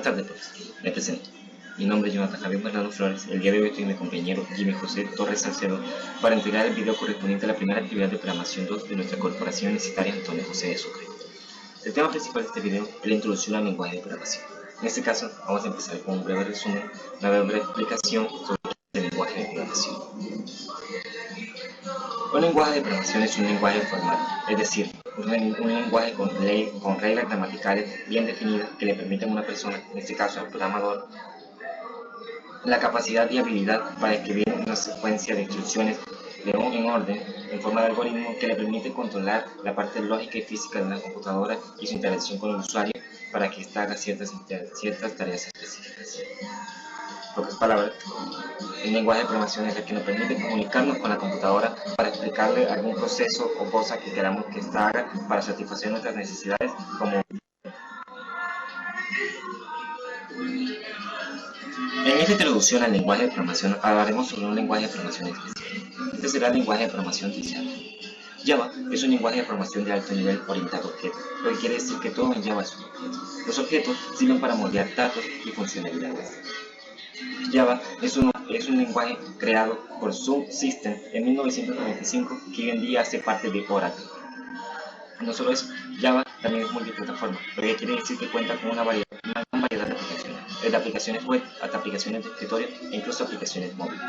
Buenas tardes, profesor. Me presento. Mi nombre es Jonathan Javier Bernardo Flores. El día de hoy estoy con mi compañero Jimmy José Torres Salcedo para entregar el video correspondiente a la primera actividad de programación 2 de nuestra corporación universitaria Antonio José de Sucre. El tema principal de este video es la introducción al lenguaje de programación. En este caso, vamos a empezar con un breve resumen, una breve explicación sobre el lenguaje de programación. Un lenguaje de programación es un lenguaje formal, es decir, un lenguaje con reglas gramaticales bien definidas que le permiten a una persona, en este caso al programador, la capacidad y habilidad para escribir una secuencia de instrucciones en orden, en forma de algoritmo, que le permite controlar la parte lógica y física de una computadora y su interacción con el usuario para que ésta haga ciertas tareas específicas. En pocas palabras, el lenguaje de programación es el que nos permite comunicarnos con la computadora para explicarle algún proceso o cosa que queramos que ésta haga para satisfacer nuestras necesidades como. En esta introducción al lenguaje de programación hablaremos sobre un lenguaje de programación especial. Este será el lenguaje de programación C#. Java es un lenguaje de programación de alto nivel orientado a objetos, lo que quiere decir que todo en Java es un objeto. Los objetos sirven para moldear datos y funcionalidades. Java es un lenguaje creado por Sun System en 1995 que hoy en día hace parte de Oracle. No solo eso, Java también es multiplataforma, lo que quiere decir que cuenta con una gran variedad de aplicaciones, desde aplicaciones web hasta aplicaciones de escritorio e incluso aplicaciones móviles.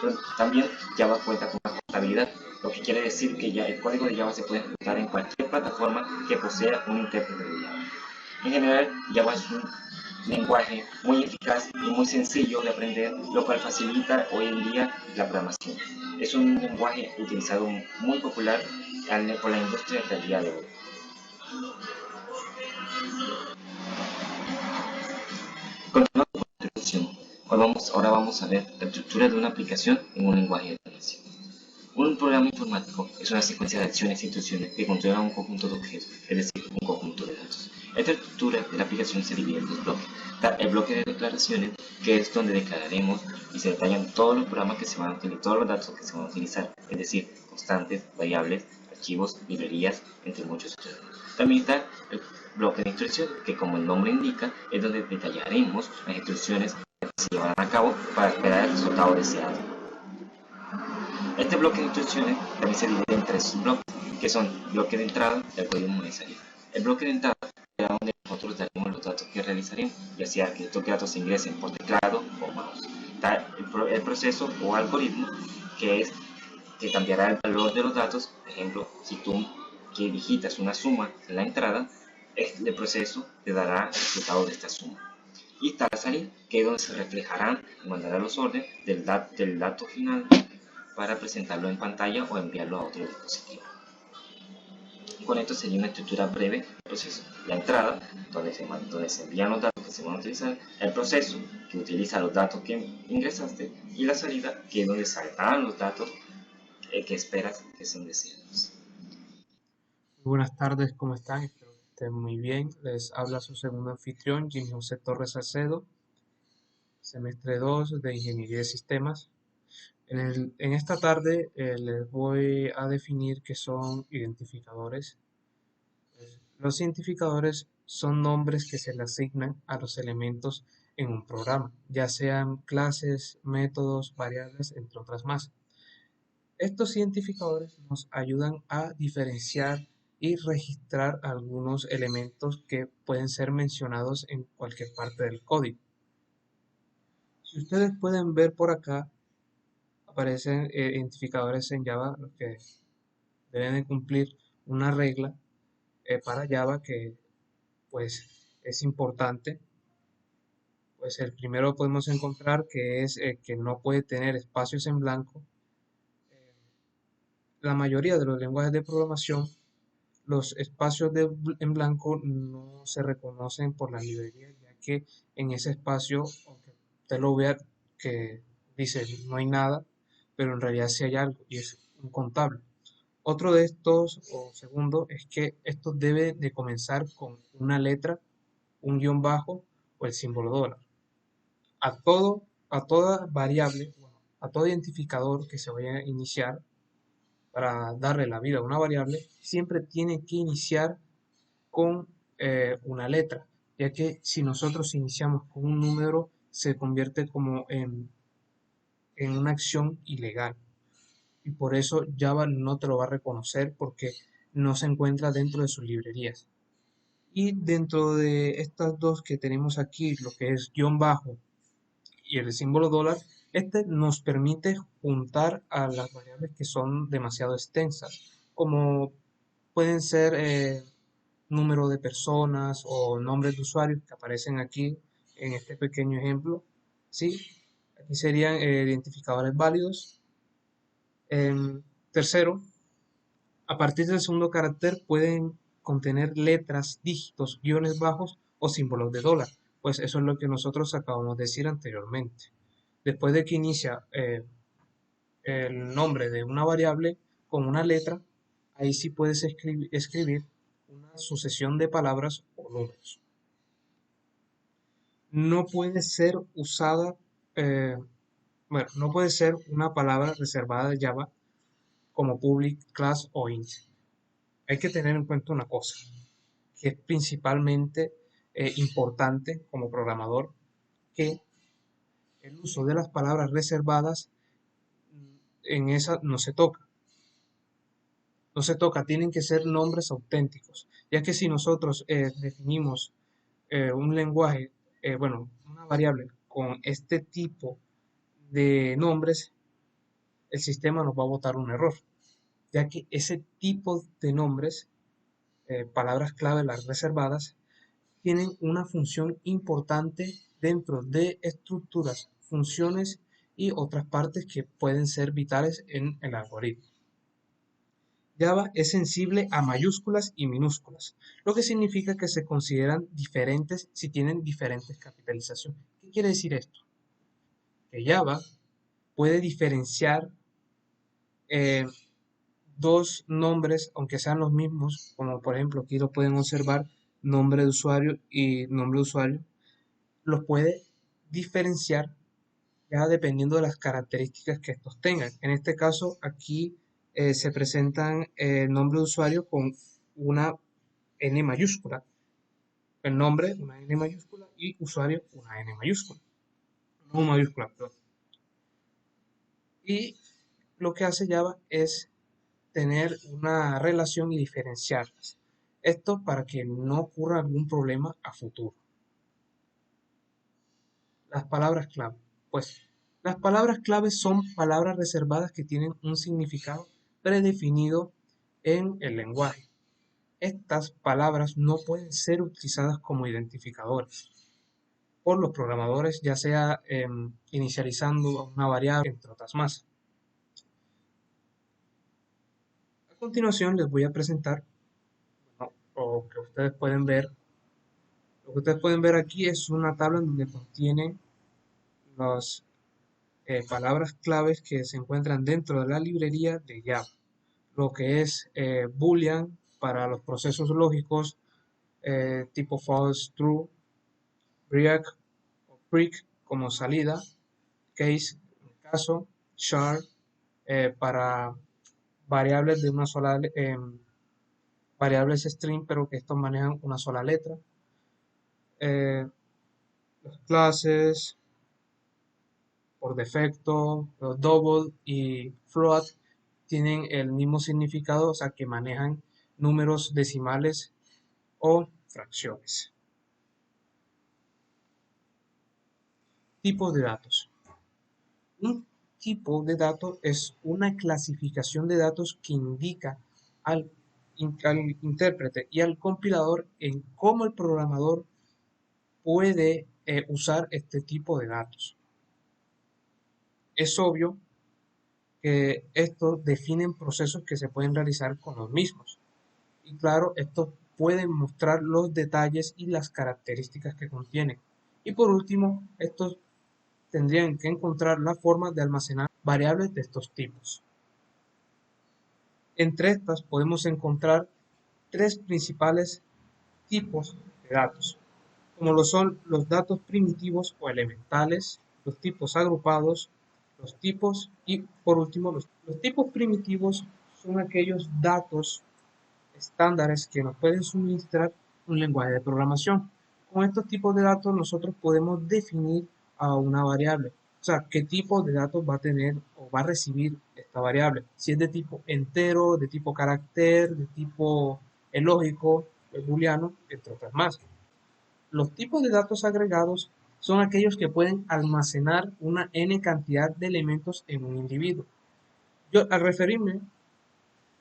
Pero también Java cuenta con una portabilidad, lo que quiere decir que ya el código de Java se puede ejecutar en cualquier plataforma que posea un intérprete de Java. En general, Java es un lenguaje muy eficaz y muy sencillo de aprender, lo cual facilita hoy en día la programación. Es un lenguaje utilizado muy popular por la industria del día de hoy. Continuando con la introducción, ahora vamos a ver la estructura de una aplicación en un lenguaje de programación. Un programa informático es una secuencia de acciones e instrucciones que controlan un conjunto de objetos, es decir, un conjunto de datos. Esta estructura de la aplicación se divide en dos bloques. Está el bloque de declaraciones, que es donde declararemos y se detallan todos los programas que se van a utilizar, todos los datos que se van a utilizar, es decir, constantes, variables, archivos, librerías, entre muchos otros. También está el bloque de instrucciones, que como el nombre indica, es donde detallaremos las instrucciones que se llevarán a cabo para esperar el resultado deseado. Este bloque de instrucciones también se divide en tres bloques, que son el bloque de entrada y algoritmo de salida. El bloque de entrada será donde nosotros daremos los datos que realizaremos, ya sea que estos datos se ingresen por teclado o mouse. Está el proceso o algoritmo, que cambiará el valor de los datos. Por ejemplo, si tú que digitas una suma en la entrada, el proceso te dará el resultado de esta suma. Y está la salida, que es donde se reflejarán y mandará los órdenes del dato final para presentarlo en pantalla o enviarlo a otro dispositivo. Con esto sería una estructura breve del proceso. La entrada, donde se envían los datos que se van a utilizar, el proceso, que utiliza los datos que ingresaste, y la salida, que es donde saldrán los datos que esperas que sean deseados. Buenas tardes, ¿cómo están? Espero que estén muy bien. Les habla su segundo anfitrión, Jimmy José Torres Salcedo, semestre 2 de Ingeniería de Sistemas. En esta tarde les voy a definir qué son identificadores. Los identificadores son nombres que se le asignan a los elementos en un programa, ya sean clases, métodos, variables, entre otras más. Estos identificadores nos ayudan a diferenciar y registrar algunos elementos que pueden ser mencionados en cualquier parte del código. Si ustedes pueden ver por acá, aparecen identificadores en Java, los que deben de cumplir una regla para Java que pues es importante. Pues el primero podemos encontrar que es que no puede tener espacios en blanco. La mayoría de los lenguajes de programación, los espacios en blanco no se reconocen por la librería, ya que en ese espacio, aunque usted lo vea que dice no hay nada, pero en realidad sí hay algo y es un contable. Otro de estos, o segundo, es que esto debe de comenzar con una letra, un guión bajo o el símbolo dólar. A toda variable, a todo identificador que se vaya a iniciar, para darle la vida a una variable, siempre tiene que iniciar con una letra. ya que si nosotros iniciamos con un número se convierte como en una acción ilegal y por eso Java no te lo va a reconocer porque no se encuentra dentro de sus librerías. Y dentro de estas dos que tenemos aquí, lo que es guión bajo y el símbolo dólar, este nos permite juntar a las variables que son demasiado extensas, como pueden ser número de personas o nombres de usuarios que aparecen aquí en este pequeño ejemplo. ¿Sí? Aquí serían identificadores válidos. Tercero, a partir del segundo carácter pueden contener letras, dígitos, guiones bajos o símbolos de dólar. Pues eso es lo que nosotros acabamos de decir anteriormente. Después de que inicia el nombre de una variable con una letra, ahí sí puedes escribir una sucesión de palabras o números. No puede ser usada, eh, bueno, no puede ser una palabra reservada de Java como public, class o int. Hay que tener en cuenta una cosa, que es principalmente importante como programador, que el uso de las palabras reservadas en esa no se toca. No se toca, tienen que ser nombres auténticos, ya que si nosotros definimos un lenguaje, bueno, una variable con este tipo de nombres, el sistema nos va a botar un error, ya que ese tipo de nombres, palabras clave, las reservadas, tienen una función importante dentro de estructuras, funciones y otras partes que pueden ser vitales en el algoritmo. Java es sensible a mayúsculas y minúsculas, lo que significa que se consideran diferentes si tienen diferentes capitalizaciones. ¿Qué quiere decir esto? Que Java puede diferenciar eh, dos nombres, aunque sean los mismos, como por ejemplo aquí lo pueden observar, nombre de usuario y nombre de usuario, los puede diferenciar ya dependiendo de las características que estos tengan. En este caso, aquí se presentan nombre de usuario con una N mayúscula, el nombre una N mayúscula y usuario una N mayúscula, no mayúscula, perdón. Y lo que hace Java es tener una relación y diferenciarlas. Esto para que no ocurra algún problema a futuro. Las palabras clave. Pues las palabras clave son palabras reservadas que tienen un significado predefinido en el lenguaje. Estas palabras no pueden ser utilizadas como identificadores por los programadores, ya sea inicializando una variable, entre otras más. A continuación les voy a presentar, bueno, lo que ustedes pueden ver. Lo que ustedes pueden ver aquí es una tabla en donde contiene las palabras claves que se encuentran dentro de la librería de Java. Lo que es Boolean para los procesos lógicos, tipo false, true, break o break como salida, case, caso, char, para variables de una sola, variables string, pero que estos manejan una sola letra. Las clases, por defecto, los double y float tienen el mismo significado, o sea que manejan números decimales o fracciones. Tipos de datos. Un tipo de dato es una clasificación de datos que indica al intérprete y al compilador en cómo el programador puede usar este tipo de datos. Es obvio que estos definen procesos que se pueden realizar con los mismos. Y claro, estos pueden mostrar los detalles y las características que contienen. Y por último, estos tendrían que encontrar la forma de almacenar variables de estos tipos. Entre estas podemos encontrar tres principales tipos de datos, como lo son los datos primitivos o elementales, los tipos agrupados, los tipos y por último los tipos primitivos son aquellos datos estándares que nos pueden suministrar un lenguaje de programación. Con estos tipos de datos nosotros podemos definir a una variable. O sea, qué tipo de datos va a tener o va a recibir esta variable. Si es de tipo entero, de tipo carácter, de tipo lógico, booleano, entre otras más. Los tipos de datos agregados son aquellos que pueden almacenar una n cantidad de elementos en un individuo. Yo, al referirme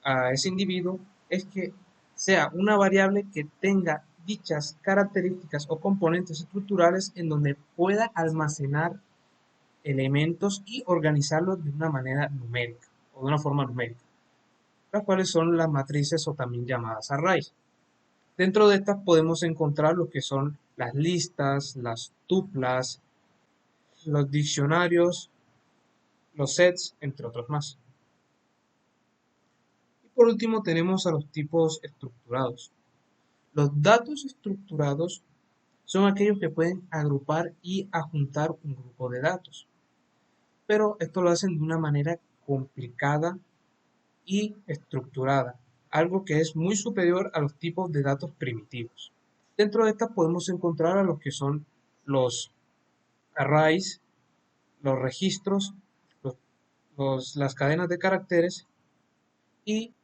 a ese individuo, es que sea una variable que tenga dichas características o componentes estructurales en donde pueda almacenar elementos y organizarlos de una manera numérica o de una forma numérica, las cuales son las matrices o también llamadas arrays. Dentro de estas podemos encontrar lo que son las listas, las tuplas, los diccionarios, los sets, entre otros más. Y por último tenemos a los tipos estructurados. Los datos estructurados son aquellos que pueden agrupar y adjuntar un grupo de datos, pero esto lo hacen de una manera complicada y estructurada, algo que es muy superior a los tipos de datos primitivos. Dentro de estas podemos encontrar a los que son los arrays, los registros, las cadenas de caracteres y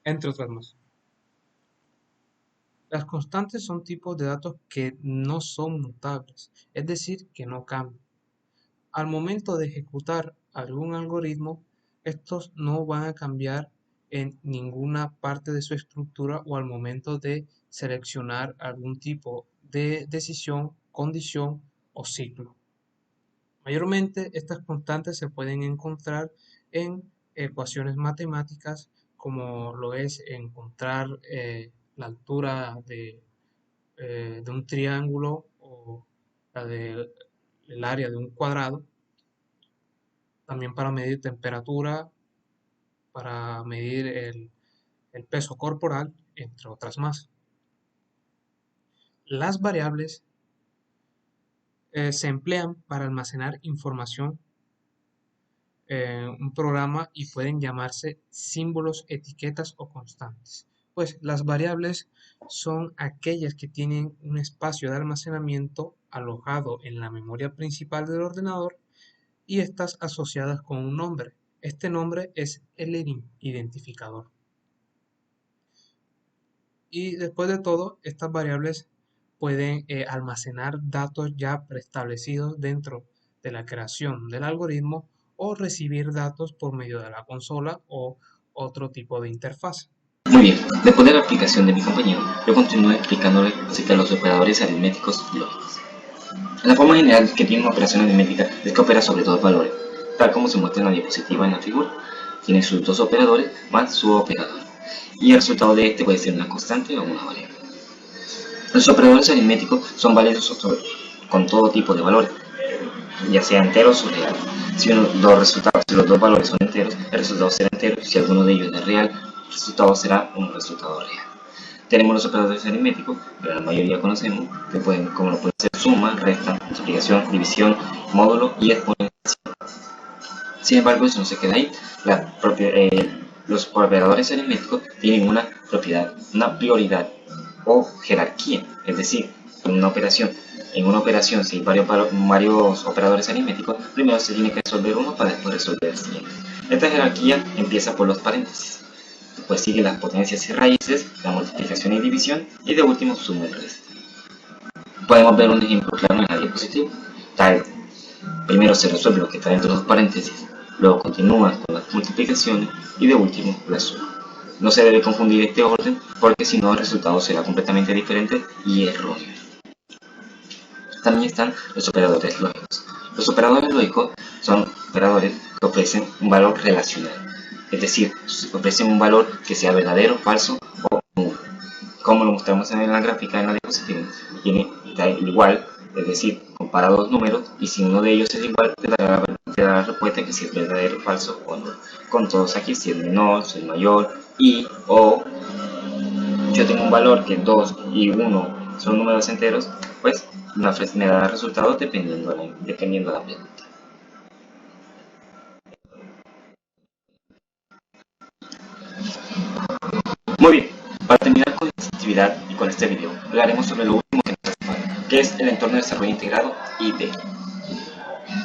entre otras más. Las constantes son tipos de datos que no son mutables, es decir, que no cambian. Al momento de ejecutar algún algoritmo, estos no van a cambiar en ninguna parte de su estructura o al momento de seleccionar algún tipo de decisión, condición o ciclo. Mayormente estas constantes se pueden encontrar en ecuaciones matemáticas, como lo es encontrar la altura de un triángulo o la del área de un cuadrado. También para medir temperatura, para medir el peso corporal, entre otras más. Las variables se emplean para almacenar información un programa y pueden llamarse símbolos, etiquetas o constantes. Pues las variables son aquellas que tienen un espacio de almacenamiento alojado en la memoria principal del ordenador y estas asociadas con un nombre. Este nombre es el identificador. Y después de todo, estas variables pueden almacenar datos ya preestablecidos dentro de la creación del algoritmo o recibir datos por medio de la consola o otro tipo de interfaz. Muy bien, después de la explicación de mi compañero, yo continúo explicándole acerca de los operadores aritméticos lógicos. La forma general que tiene una operación aritmética es que opera sobre dos valores, tal como se muestra en la diapositiva en la figura. Tiene sus dos operadores más su operador, y el resultado de este puede ser una constante o una variable. Los operadores aritméticos son válidos con todo tipo de valores, ya sea enteros o reales. Si los dos valores son enteros, el resultado será entero. Si alguno de ellos es real, el resultado será un resultado real. Tenemos los operadores aritméticos, que la mayoría conocemos, como lo pueden ser suma, resta, multiplicación, división, módulo y exponenciación. Sin embargo, eso no se queda ahí. Los operadores aritméticos tienen una prioridad o jerarquía, es decir, en una operación, si hay varios operadores aritméticos, primero se tiene que resolver uno para después resolver el siguiente. Esta jerarquía empieza por los paréntesis, después sigue las potencias y raíces, la multiplicación y división, y de último suma y resta. Podemos ver un ejemplo claro en la diapositiva. Primero se resuelve lo que está dentro de los paréntesis, luego continúa con las multiplicaciones y de último la suma. No se debe confundir este orden porque si no el resultado será completamente diferente y erróneo. También están los operadores lógicos. Los operadores lógicos son operadores que ofrecen un valor relacional, es decir, ofrecen un valor que sea verdadero, falso o nulo. Como lo mostramos en la gráfica en la diapositiva, da igual, es decir, compara dos números y si uno de ellos es igual, te dará la respuesta que si es verdadero, falso o nulo. Con todos aquí, si es menor, si es mayor, y o yo tengo un valor que 2 y 1 son números enteros, pues me da resultados dependiendo de la pregunta. Muy bien, para terminar con esta actividad y con este video, hablaremos sobre lo último que nos hace falta, que es el entorno de desarrollo integrado IDE.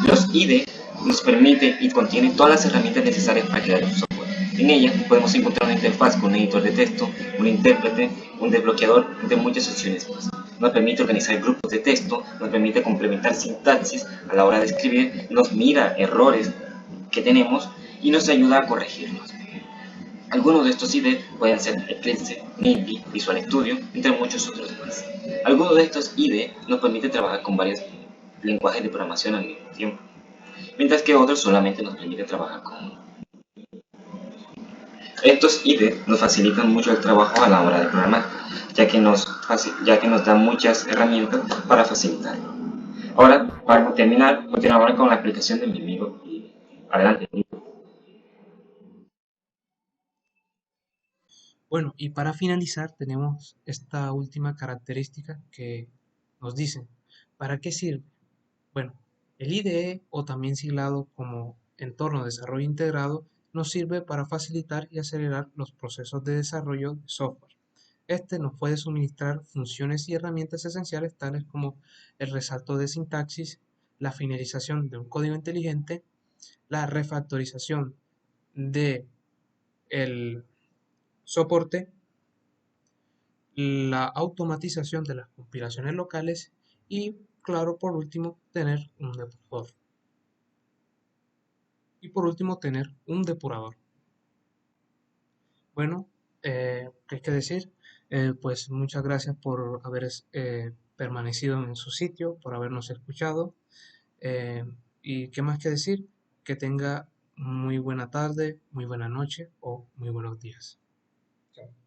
Los IDE nos permiten y contienen todas las herramientas necesarias para crear un software. En ellas podemos encontrar una interfaz con un editor de texto, un intérprete, un desbloqueador, entre muchas opciones más. Nos permite organizar grupos de texto, nos permite complementar sintaxis a la hora de escribir, nos mira errores que tenemos y nos ayuda a corregirlos. Algunos de estos IDE pueden ser Eclipse, NIMBY, Visual Studio, entre muchos otros más. Algunos de estos IDE nos permiten trabajar con varios lenguajes de programación al mismo tiempo, mientras que otros solamente nos permiten trabajar con uno. Estos IDE nos facilitan mucho el trabajo a la hora de programar, ya que nos dan muchas herramientas para facilitarlo. Ahora, para terminar, continuaré con la aplicación de mi amigo. Adelante. Bueno, y para finalizar tenemos esta última característica que nos dice, ¿para qué sirve? Bueno, el IDE, o también siglado como Entorno de Desarrollo Integrado, nos sirve para facilitar y acelerar los procesos de desarrollo de software. Este nos puede suministrar funciones y herramientas esenciales tales como el resalto de sintaxis, la finalización de un código inteligente, la refactorización de el soporte, la automatización de las compilaciones locales y, claro, por último, tener un depurador. Tener un depurador. Bueno, ¿qué hay que decir? Pues muchas gracias por haber permanecido en su sitio, por habernos escuchado. Y qué más que decir, que tenga muy buena tarde, muy buena noche o muy buenos días. Chao.